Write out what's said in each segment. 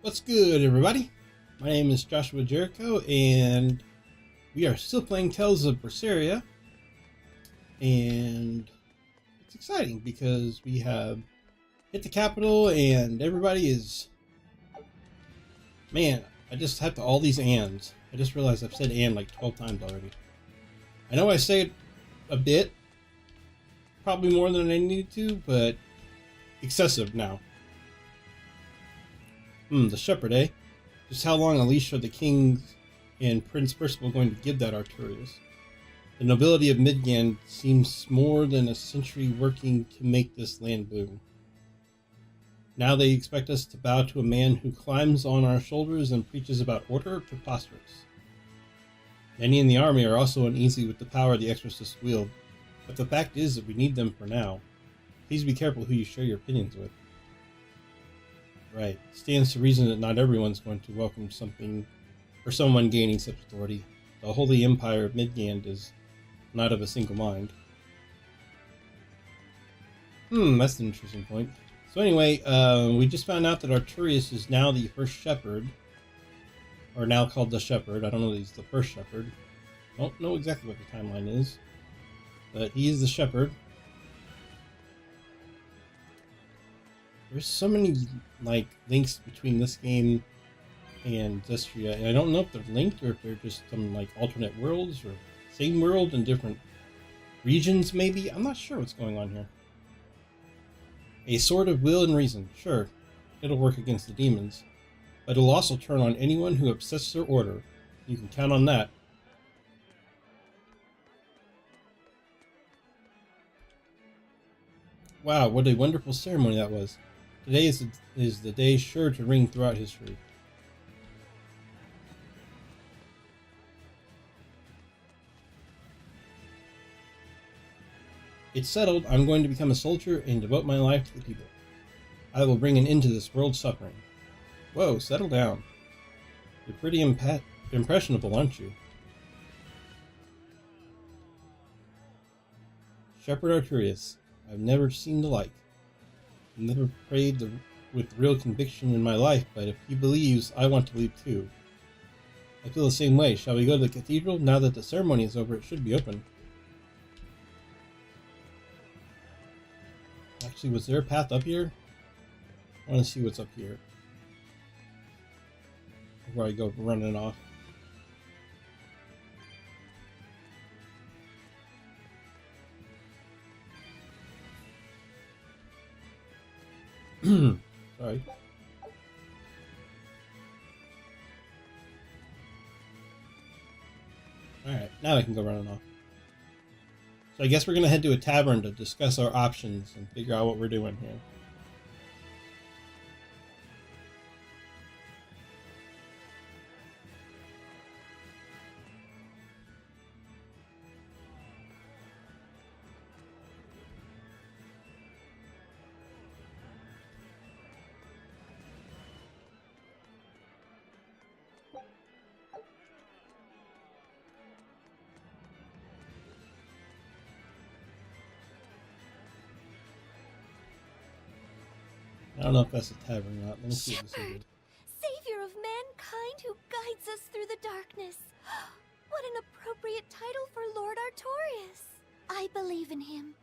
What's good, everybody? My name is Joshua Jericho, and we are still playing Tales of Berseria. And it's exciting because we have hit the capital, and everybody is... Man, I just have to all these ands. I just realized I've said and like 12 times already. I know I say it a bit, probably more than I need to, but excessive now. The shepherd, eh? Just how long a leash are the kings and Prince Percival going to give that Arturius? The nobility of Midgand seems more than a century working to make this land bloom. Now they expect us to bow to a man who climbs on our shoulders and preaches about order? Preposterous. Many in the army are also uneasy with the power the exorcists wield, but the fact is that we need them for now. Please be careful who you share your opinions with. Right. Stands to reason that not everyone's going to welcome something or someone gaining such authority. The Holy Empire of Midgand is not of a single mind. That's an interesting point. So anyway, we just found out that Arturius is now the first shepherd, or now called the shepherd. I don't know that he's the first shepherd. Don't know exactly what the timeline is, but he is the shepherd. There's so many links between this game and Zestria, and I don't know if they're linked or if they're just some alternate worlds or same world in different regions maybe. I'm not sure what's going on here. A sword of will and reason, sure, it'll work against the demons, but it'll also turn on anyone who upsets their order. You can count on that. Wow, what a wonderful ceremony that was. Today is the day sure to ring throughout history. It's settled. I'm going to become a soldier and devote my life to the people. I will bring an end to this world's suffering. Whoa, settle down. You're pretty impressionable, aren't you? Shepherd Arturius. I've never seen the like. I've never prayed with real conviction in my life, but if he believes, I want to believe too. I feel the same way. Shall we go to the cathedral? Now that the ceremony is over, it should be open. Actually, was there a path up here? I want to see what's up here before I go running off. Sorry. Alright, now I can go running off. So I guess we're going to head to a tavern to discuss our options and figure out what we're doing here. I don't know if that's a tavern or not. Let me see what this is. Savior of mankind who guides us through the darkness. What an appropriate title for Lord Artorius. I believe in him.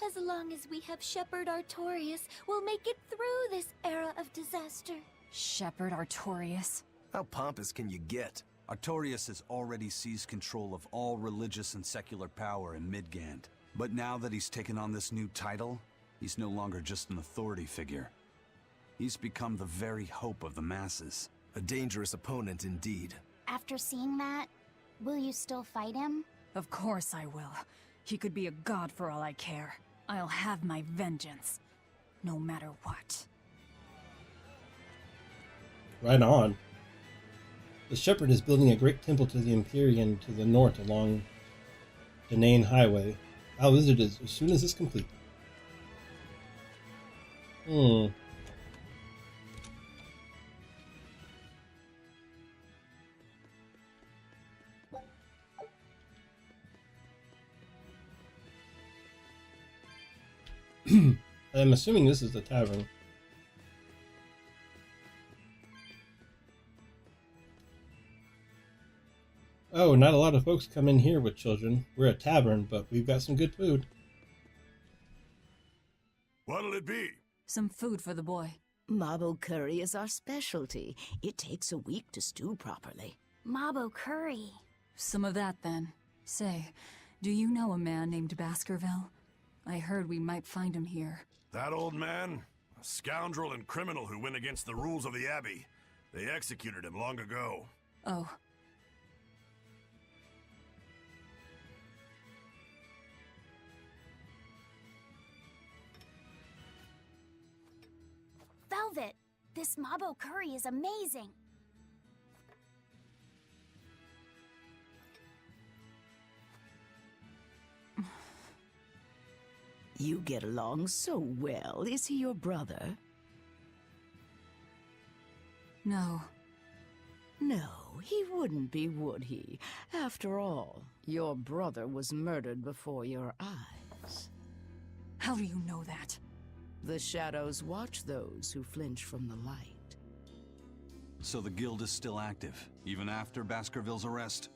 As long as we have Shepherd Artorius, we'll make it through this era of disaster. Shepherd Artorius? How pompous can you get? Artorius has already seized control of all religious and secular power in Midgand. But now that he's taken on this new title, he's no longer just an authority figure. He's become the very hope of the masses. A dangerous opponent indeed. After seeing that, will you still fight him? Of course I will. He could be a god for all I care. I'll have my vengeance, no matter what. Right on. The shepherd is building a great temple to the Empyrean to the north along the Nain Highway. I'll visit it as soon as it's complete. I'm assuming this is the tavern. Oh, not a lot of folks come in here with children. We're a tavern, but we've got some good food. What'll it be? Some food for the boy. Mabo curry is our specialty. It takes a week to stew properly. Mabo curry. Some of that, then. Say, do you know a man named Baskerville? I heard we might find him here. That old man? A scoundrel and criminal who went against the rules of the Abbey. They executed him long ago. Oh. Velvet, this Mabo curry is amazing. You get along so well. Is he your brother? No. No, he wouldn't be, would he? After all, your brother was murdered before your eyes. How do you know that? The shadows watch those who flinch from the light. So the guild is still active, even after Baskerville's arrest?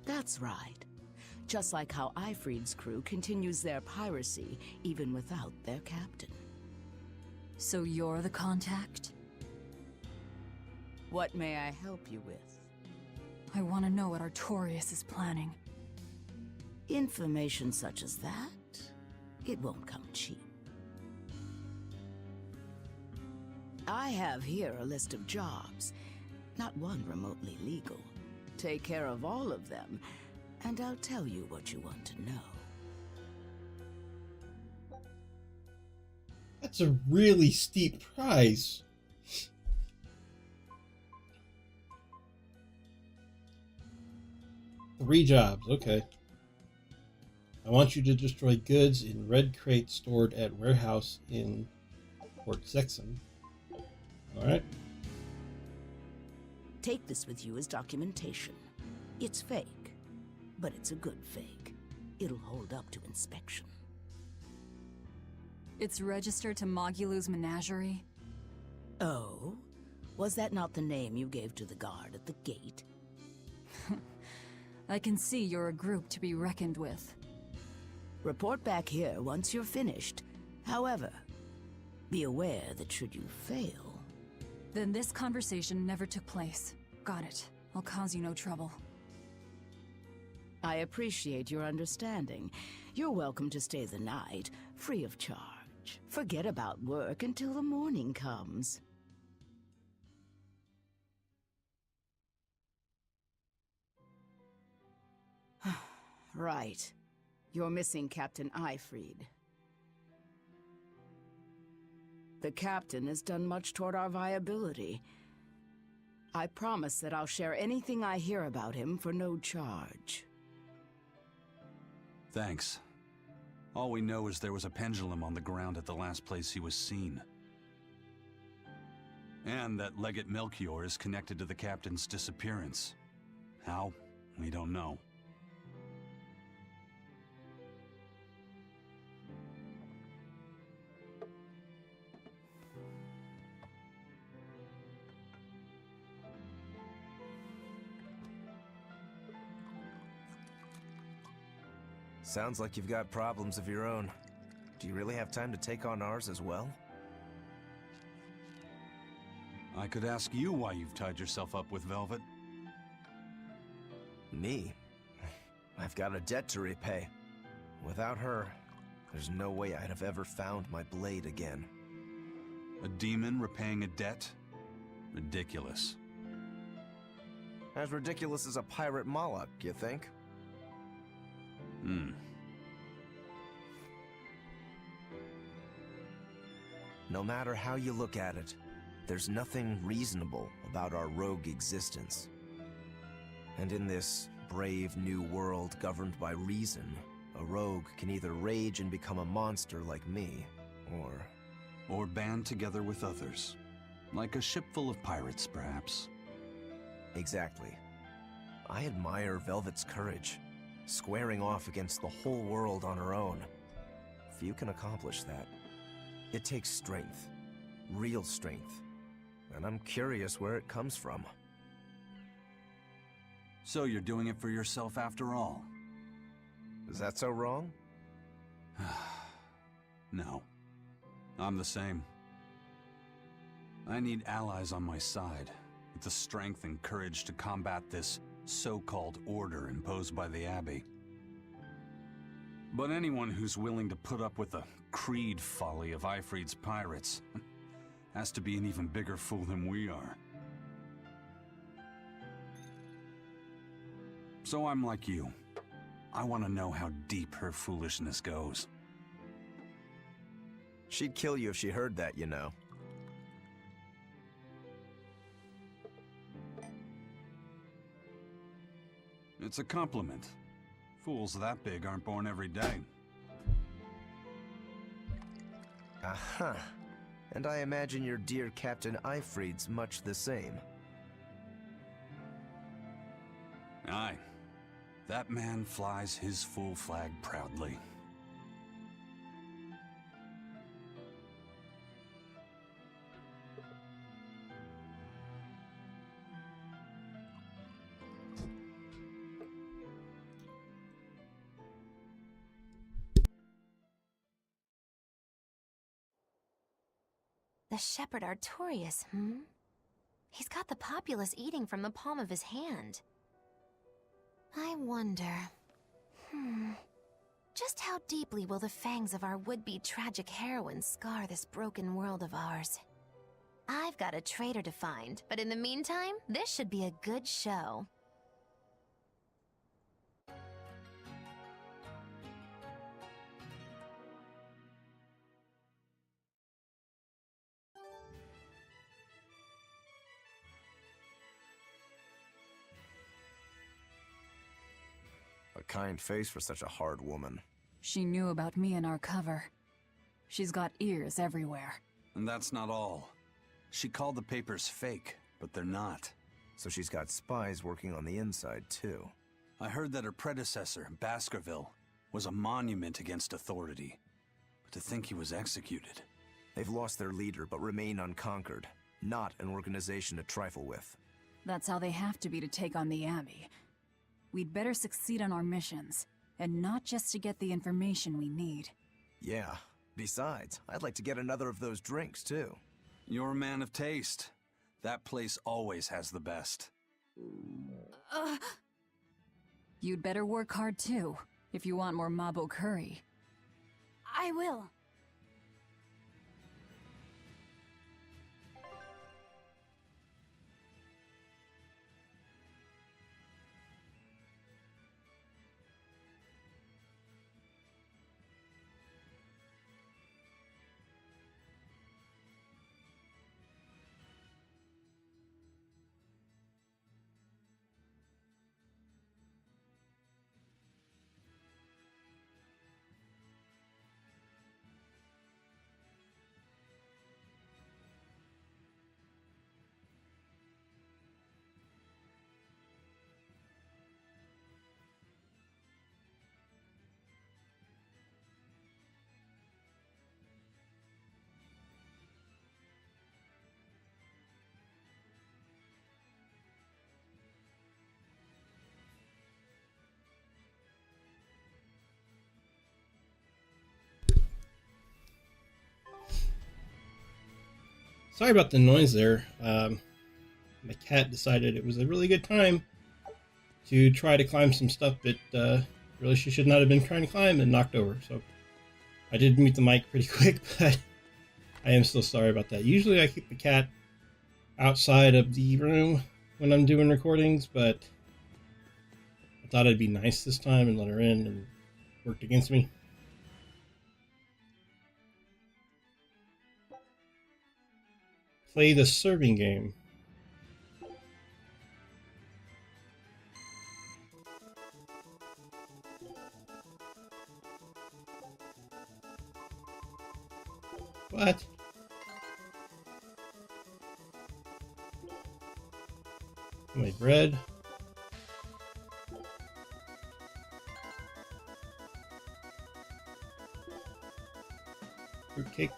That's right. Just like how Ifrid's crew continues their piracy, even without their captain. So you're the contact? What may I help you with? I want to know what Artorias is planning. Information such as that? It won't come cheap. I have here a list of jobs, not one remotely legal. Take care of all of them, and I'll tell you what you want to know. That's a really steep price. Three jobs, okay. I want you to destroy goods in red crates stored at warehouse in Port Sexton. Alright. Take this with you as documentation. It's fake, but it's a good fake. It'll hold up to inspection. It's registered to Mogulu's menagerie? Oh? Was that not the name you gave to the guard at the gate? I can see you're a group to be reckoned with. Report back here once you're finished. However, be aware that should you fail... Then this conversation never took place. Got it. I'll cause you no trouble. I appreciate your understanding. You're welcome to stay the night, free of charge. Forget about work until the morning comes. Right. You're missing Captain Ifrid. The captain has done much toward our viability. I promise that I'll share anything I hear about him for no charge. Thanks. All we know is there was a pendulum on the ground at the last place he was seen. And that Legate Melchior is connected to the captain's disappearance. How? We don't know. Sounds like you've got problems of your own. Do you really have time to take on ours as well? I could ask you why you've tied yourself up with Velvet. Me? I've got a debt to repay. Without her, there's no way I'd have ever found my blade again. A demon repaying a debt? Ridiculous. As ridiculous as a pirate Moloch, you think? No matter how you look at it, there's nothing reasonable about our rogue existence. And in this brave new world governed by reason, a rogue can either rage and become a monster like me, or band together with others. Like a ship full of pirates, perhaps. Exactly. I admire Velvet's courage, squaring off against the whole world on her own. Few can accomplish that. It takes strength, real strength, and I'm curious where it comes from. So you're doing it for yourself after all? Is that so wrong? No. I'm the same. I need allies on my side, with the strength and courage to combat this so-called order imposed by the Abbey. But anyone who's willing to put up with the creed folly of Ifrit's pirates has to be an even bigger fool than we are. So I'm like you. I want to know how deep her foolishness goes. She'd kill you if she heard that, you know. It's a compliment. Fools that big aren't born every day. Aha. And I imagine your dear Captain Ifrit's much the same. Aye. That man flies his full flag proudly. The Shepherd Artorias, He's got the populace eating from the palm of his hand. I wonder... Just how deeply will the fangs of our would-be tragic heroine scar this broken world of ours? I've got a traitor to find, but in the meantime, this should be a good show. A kind face for such a hard woman. She knew about me and our cover. She's got ears everywhere. And that's not all. She called the papers fake, but they're not. So she's got spies working on the inside, too. I heard that her predecessor, Baskerville, was a monument against authority. But to think he was executed. They've lost their leader, but remain unconquered. Not an organization to trifle with. That's how they have to be to take on the Abbey. We'd better succeed on our missions, and not just to get the information we need. Yeah. Besides, I'd like to get another of those drinks, too. You're a man of taste. That place always has the best. You'd better work hard too, if you want more Mabo curry. I will. Sorry about the noise there. My cat decided it was a really good time to try to climb some stuff that really she should not have been trying to climb and knocked over. So I did mute the mic pretty quick, but I am still sorry about that. Usually I keep the cat outside of the room when I'm doing recordings, but I thought I'd be nice this time and let her in, and it worked against me. Play the serving game. What? My bread. Fruitcake.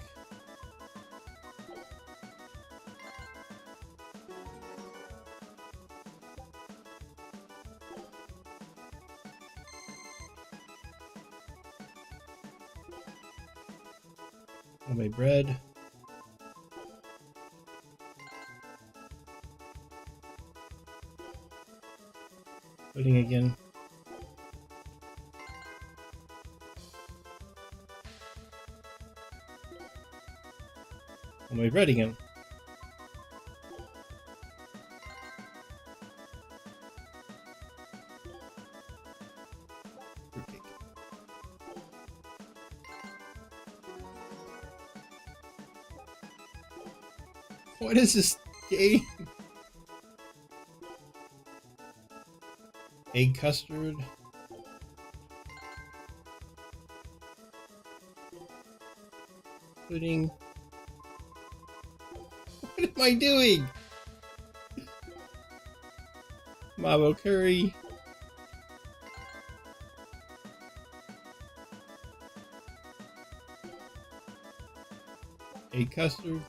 Homemade bread. Pudding again. Homemade bread again. Fruitcake. What is this game? Egg custard. Pudding. What am I doing? Mabo curry. Egg custard.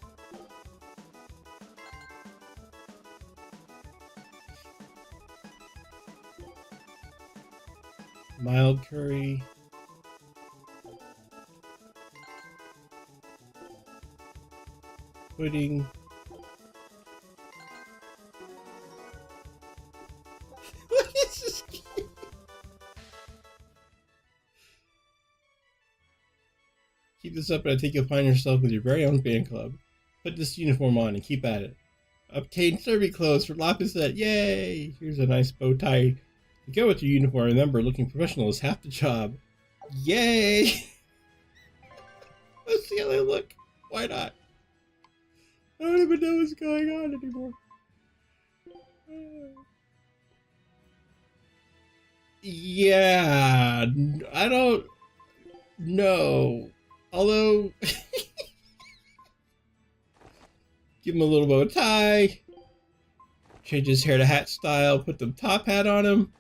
Mild curry. Pudding. What is this game? Keep this up and I think you'll find yourself with your very own fan club. Put this uniform on and keep at it. Obtain serving clothes for Lapisette. Yay! Here's a nice bow tie. To go with your uniform, remember, looking professional is half the job. Yay! Let's see how they look. Why not? I don't even know what's going on anymore. Yeah, I don't know. Although, give him a little bow tie. Change his hair to hat style. Put the top hat on him.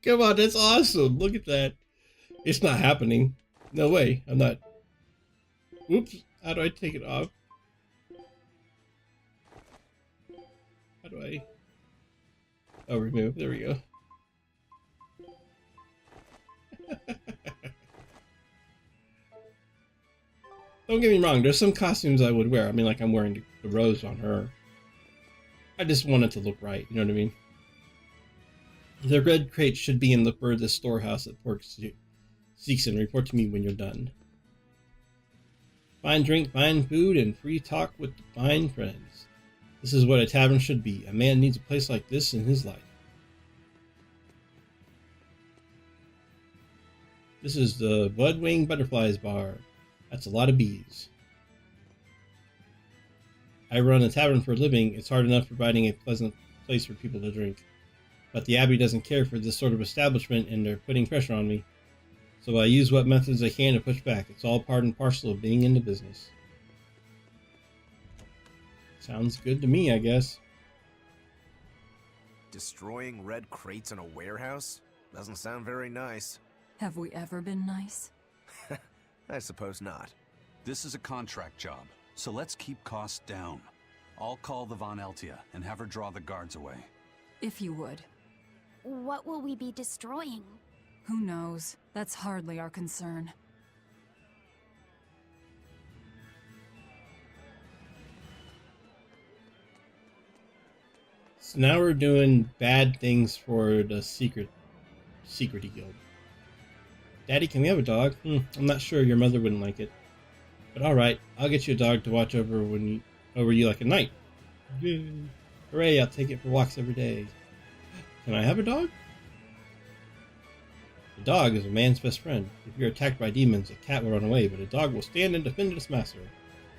Come on, that's awesome. Look at that. It's not happening. No way. I'm not. Whoops. How do I take it off? How do I? Oh, remove. There we go. Don't get me wrong. There's some costumes I would wear. I mean, like I'm wearing the rose on her. I just want it to look right. You know what I mean? The red crate should be in the furthest storehouse at Port Seekson. Report to me when you're done. Fine drink, fine food, and free talk with fine friends. This is what a tavern should be. A man needs a place like this in his life. This is the Bloodwing Butterflies Bar. That's a lot of bees. I run a tavern for a living. It's hard enough providing a pleasant place for people to drink. But the Abbey doesn't care for this sort of establishment, and they're putting pressure on me. So I use what methods I can to push back. It's all part and parcel of being in the business. Sounds good to me, I guess. Destroying red crates in a warehouse? Doesn't sound very nice. Have we ever been nice? I suppose not. This is a contract job, so let's keep costs down. I'll call the Von Eltia and have her draw the guards away. If you would. What will we be destroying? Who knows? That's hardly our concern. So now we're doing bad things for the secrety guild. Daddy, can we have a dog? I'm not sure. Your mother wouldn't like it. But alright, I'll get you a dog to watch over you like a knight. Yay. Hooray, I'll take it for walks every day. Can I have a dog? A dog is a man's best friend. If you're attacked by demons, a cat will run away, but a dog will stand and defend its master.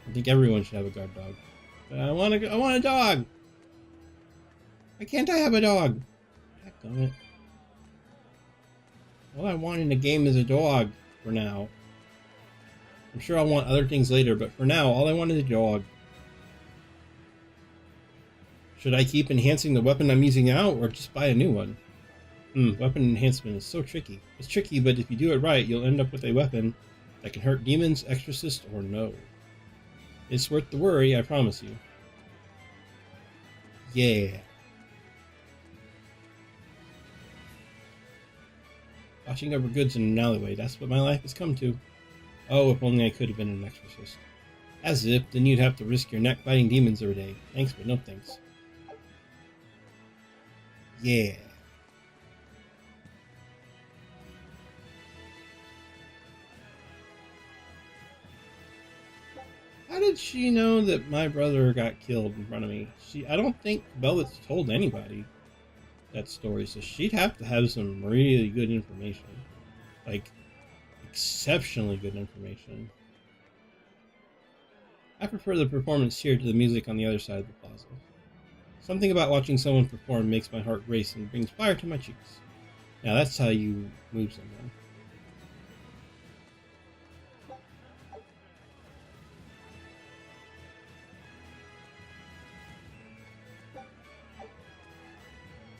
I think everyone should have a guard dog. But I want a dog! Why can't I have a dog? Dadgummit. All I want in the game is a dog, for now. I'm sure I'll want other things later, but for now, all I want is a dog. Should I keep enhancing the weapon I'm using now, or just buy a new one? Weapon enhancement is so tricky. It's tricky, but if you do it right, you'll end up with a weapon that can hurt demons, exorcists, or no. It's worth the worry, I promise you. Yeah. Watching over goods in an alleyway, that's what my life has come to. Oh, if only I could have been an exorcist. As if, then you'd have to risk your neck fighting demons every day. Thanks, but no thanks. Yeah. How did she know that my brother got killed in front of me? I don't think Velvet's told anybody that story, so she'd have to have some really good information. Like, exceptionally good information. I prefer the performance here to the music on the other side of the plaza. Something about watching someone perform makes my heart race and brings fire to my cheeks. Now that's how you move someone.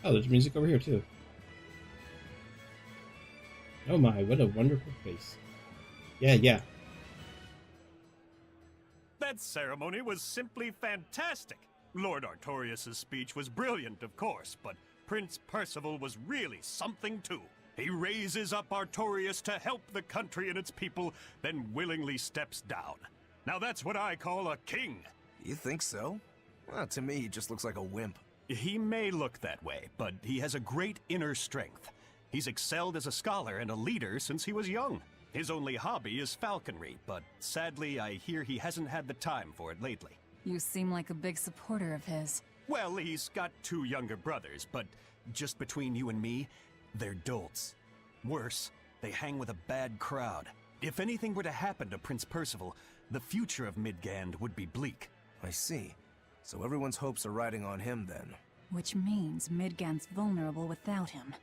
Oh, there's music over here too. Oh my, what a wonderful face. Yeah. That ceremony was simply fantastic. Lord Artorias' speech was brilliant, of course, but Prince Percival was really something too. He raises up Artorias to help the country and its people, then willingly steps down. Now that's what I call a king. You think so? Well, to me, he just looks like a wimp. He may look that way, but he has a great inner strength. He's excelled as a scholar and a leader since he was young. His only hobby is falconry, but sadly I hear he hasn't had the time for it lately. You seem like a big supporter of his. Well, he's got 2 younger brothers, but just between you and me, they're dolts. Worse, they hang with a bad crowd. If anything were to happen to Prince Percival, the future of Midgand would be bleak. I see. So everyone's hopes are riding on him then. Which means Midgand's vulnerable without him.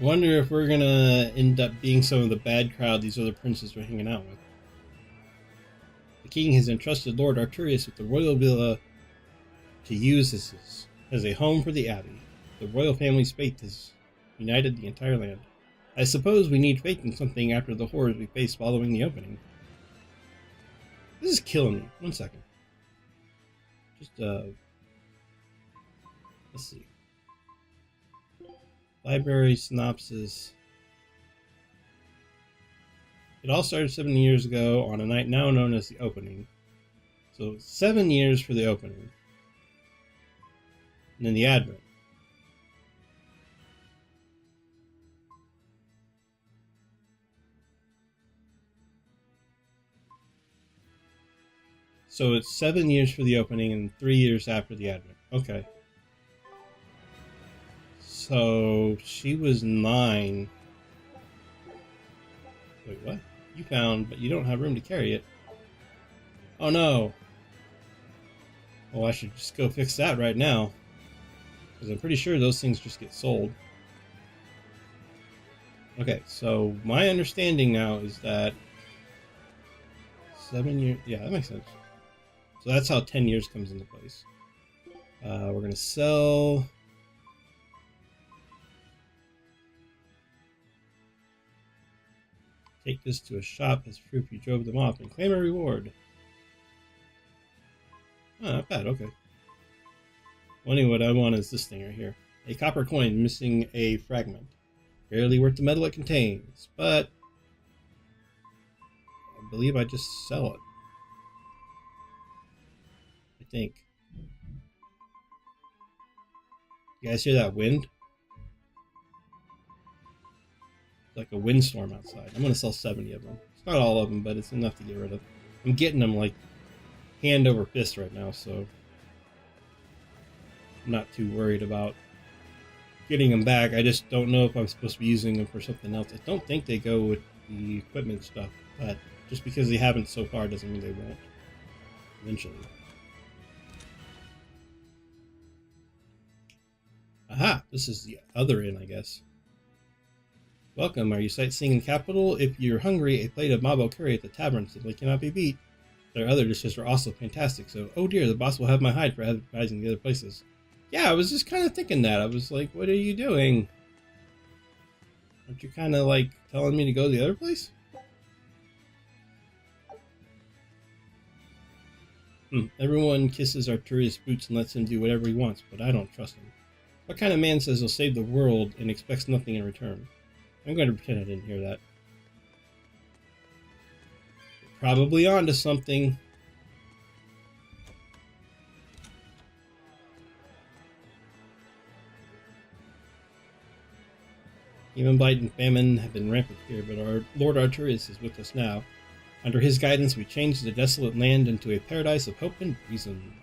Wonder if we're gonna end up being some of the bad crowd these other princes were hanging out with. The king has entrusted Lord Artorias with the royal villa to use as a home for the abbey. The royal family's faith has united the entire land. I suppose we need faith in something after the horrors we faced following the opening. This is killing me. 1 second. Just, let's see. Library synopsis. It all started 7 years ago on a night now known as the opening. So 7 years for the opening. And then the Advent. So it's 7 years for the opening and 3 years after the Advent. Okay. So she was 9. Wait, what? You found, but you don't have room to carry it. Oh no. Well, I should just go fix that right now. Because I'm pretty sure those things just get sold. Okay, so my understanding now is that 7 years... Yeah, that makes sense. So that's how 10 years comes into place. We're going to sell... Take this to a shop as proof you drove them off and claim a reward. Oh, not bad, okay. Only what I want is this thing right here. A copper coin missing a fragment. Barely worth the metal it contains, but I believe I just sell it. I think. You guys hear that wind? Like a windstorm outside. I'm going to sell 70 of them. It's not all of them, but it's enough to get rid of. I'm getting them like hand over fist right now, so I'm not too worried about getting them back. I just don't know if I'm supposed to be using them for something else. I don't think they go with the equipment stuff, but just because they haven't so far doesn't mean they won't eventually. Aha! This is the other inn, I guess. Welcome. Are you sightseeing in the capital? If you're hungry, a plate of mabo curry at the tavern simply cannot be beat. Their other dishes are also fantastic, so oh dear, the boss will have my hide for advertising the other places. Yeah, I was just kind of thinking that. I was like, what are you doing? Aren't you kind of like telling me to go to the other place? Everyone kisses Arturius' boots and lets him do whatever he wants, but I don't trust him. What kind of man says he'll save the world and expects nothing in return? I'm going to pretend I didn't hear that. You're probably onto something. Even blight and famine have been rampant here, but our Lord Arturius is with us now. Under his guidance, we changed the desolate land into a paradise of hope and reason.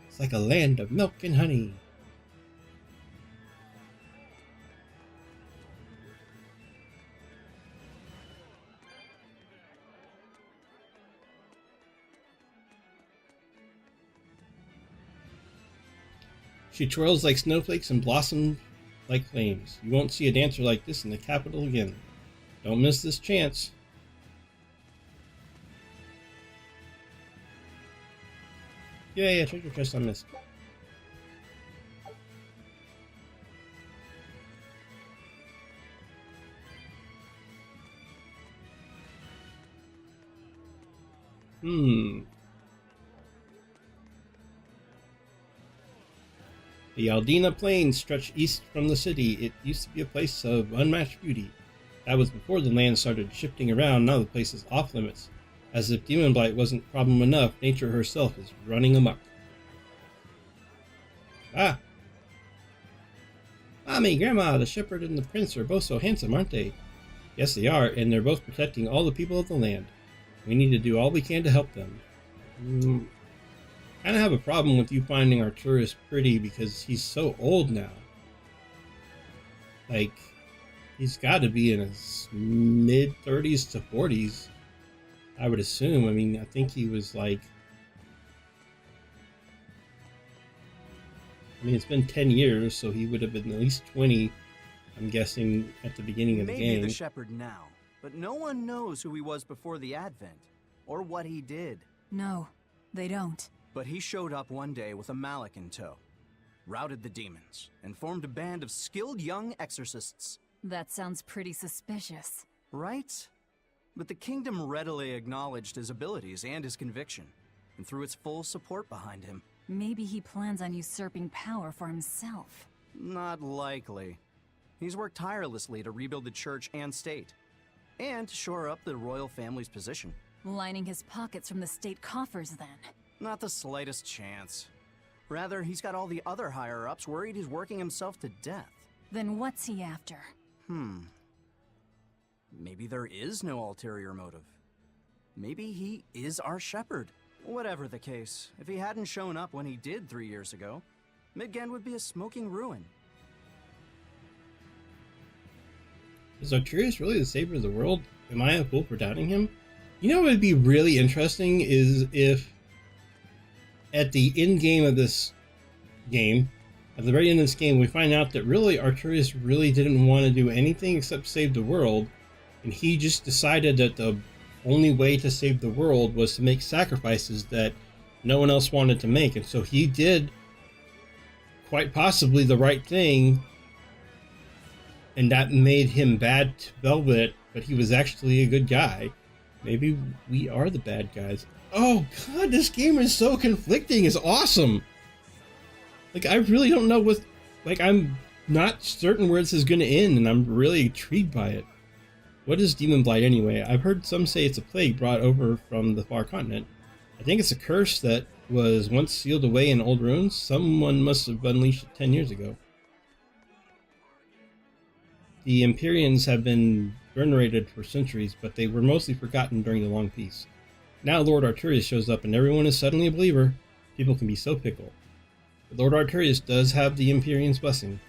It's like a land of milk and honey. She twirls like snowflakes and blossoms like flames. You won't see a dancer like this in the capital again. Don't miss this chance. Yeah, treasure chest on this. The Aldina Plains stretch east from the city. It used to be a place of unmatched beauty. That was before the land started shifting around. Now the place is off limits. As if demon blight wasn't a problem enough, nature herself is running amok. Ah! Mommy, Grandma, the shepherd and the prince are both so handsome, aren't they? Yes, they are, and they're both protecting all the people of the land. We need to do all we can to help them. Kind of have a problem with you finding Arturius pretty because he's so old now. Like, he's got to be in his mid-30s to 40s. I would assume. I mean, I think he was like... I mean, it's been 10 years, so he would have been at least 20, I'm guessing, at the beginning of the game. Maybe the shepherd now, but no one knows who he was before the Advent, or what he did. No, they don't. But he showed up one day with a mallet in tow, routed the demons, and formed a band of skilled young exorcists. That sounds pretty suspicious. Right? But the kingdom readily acknowledged his abilities and his conviction, and threw its full support behind him. Maybe he plans on usurping power for himself. Not likely. He's worked tirelessly to rebuild the church and state, and to shore up the royal family's position. Lining his pockets from the state coffers, then. Not the slightest chance. Rather, he's got all the other higher-ups worried he's working himself to death. Then what's he after? Maybe there is no ulterior motive. Maybe he is our shepherd. Whatever the case, if he hadn't shown up when he did 3 years ago, Midgand would be a smoking ruin. Is Arturius really the savior of the world? Am I a fool for doubting him? You know what would be really interesting is if at the end game of this game, at the very end of this game, we find out that really Arturius really didn't want to do anything except save the world, and he just decided that the only way to save the world was to make sacrifices that no one else wanted to make, and so he did quite possibly the right thing, and that made him bad to Velvet, but he was actually a good guy. Maybe we are the bad guys. Oh god, this game is so conflicting. It's awesome. Like, I really don't know what... Like, I'm not certain where this is going to end, and I'm really intrigued by it. What is Demon Blight anyway? I've heard some say it's a plague brought over from the far continent. I think it's a curse that was once sealed away in old ruins. Someone must have unleashed it 10 years ago. The Empyreans have been venerated for centuries, but they were mostly forgotten during the Long Peace. Now Lord Arturius shows up and everyone is suddenly a believer. People can be so fickle. But Lord Arturius does have the Empyreans' blessing.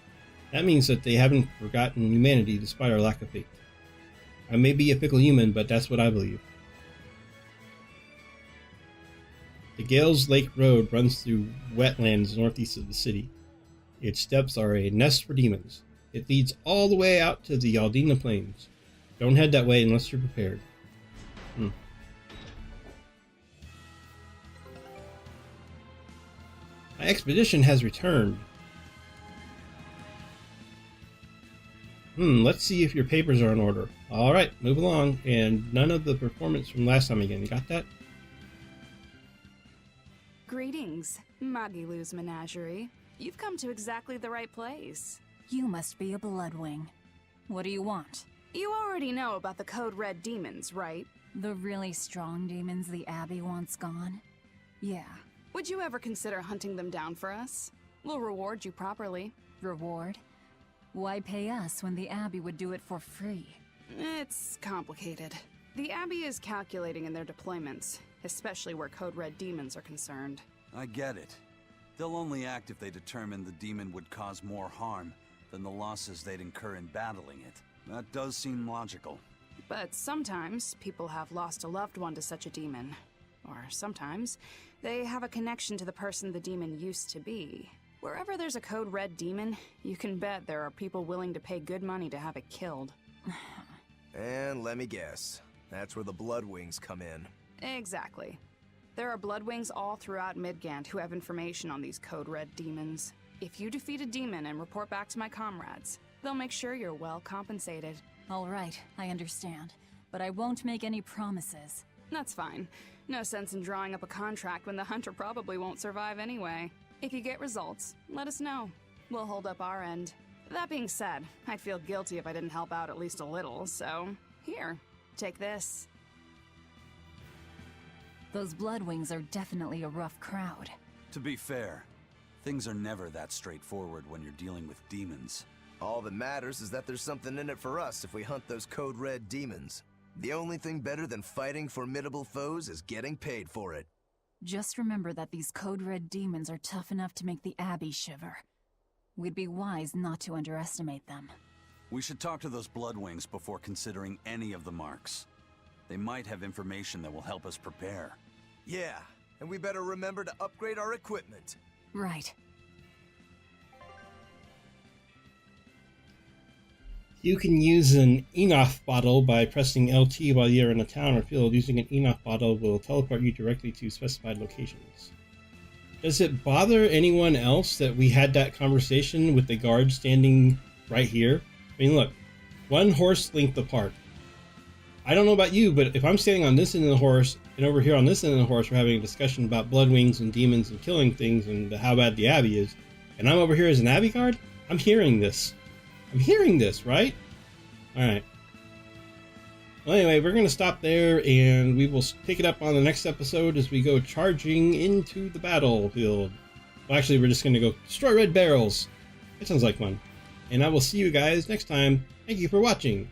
That means that they haven't forgotten humanity despite our lack of faith. I may be a fickle human, but that's what I believe. The Gales Lake Road runs through wetlands northeast of the city. Its steps are a nest for demons. It leads all the way out to the Aldina Plains. Don't head that way unless you're prepared. My expedition has returned. Let's see if your papers are in order. Alright, move along. And none of the performance from last time again. You got that? Greetings, Magilou's Menagerie. You've come to exactly the right place. You must be a Bloodwing. What do you want? You already know about the Code Red demons, right? The really strong demons the Abbey wants gone? Yeah. Would you ever consider hunting them down for us? We'll reward you properly. Reward? Why pay us when the Abbey would do it for free? It's complicated. The Abbey is calculating in their deployments, especially where Code Red demons are concerned. I get it. They'll only act if they determine the demon would cause more harm than the losses they'd incur in battling it. That does seem logical. But sometimes people have lost a loved one to such a demon. Or sometimes they have a connection to the person the demon used to be. Wherever there's a Code Red demon, you can bet there are people willing to pay good money to have it killed. And let me guess, that's where the Bloodwings come in. Exactly. There are Bloodwings all throughout Midgand who have information on these Code Red demons. If you defeat a demon and report back to my comrades, they'll make sure you're well compensated. All right, I understand. But I won't make any promises. That's fine. No sense in drawing up a contract when the hunter probably won't survive anyway. If you get results, let us know. We'll hold up our end. That being said, I'd feel guilty if I didn't help out at least a little, so here, take this. Those Bloodwings are definitely a rough crowd. To be fair, things are never that straightforward when you're dealing with demons. All that matters is that there's something in it for us if we hunt those Code Red demons. The only thing better than fighting formidable foes is getting paid for it. Just remember that these Code Red demons are tough enough to make the Abbey shiver. We'd be wise not to underestimate them. We should talk to those Bloodwings before considering any of the marks. They might have information that will help us prepare. Yeah, and we better remember to upgrade our equipment. Right. You can use an Enough bottle by pressing LT while you're in a town or field. Using an Enough bottle will teleport you directly to specified locations. Does it bother anyone else that we had that conversation with the guard standing right here? I mean, look, one horse length apart. I don't know about you, but if I'm standing on this end of the horse and over here on this end of the horse, we're having a discussion about Bloodwings and demons and killing things and how bad the Abbey is, and I'm over here as an Abbey guard, I'm hearing this. I'm hearing this, right? Alright. Well, anyway, we're going to stop there, and we will pick it up on the next episode as we go charging into the battlefield. Well, actually, we're just going to go destroy red barrels. That sounds like fun. And I will see you guys next time. Thank you for watching.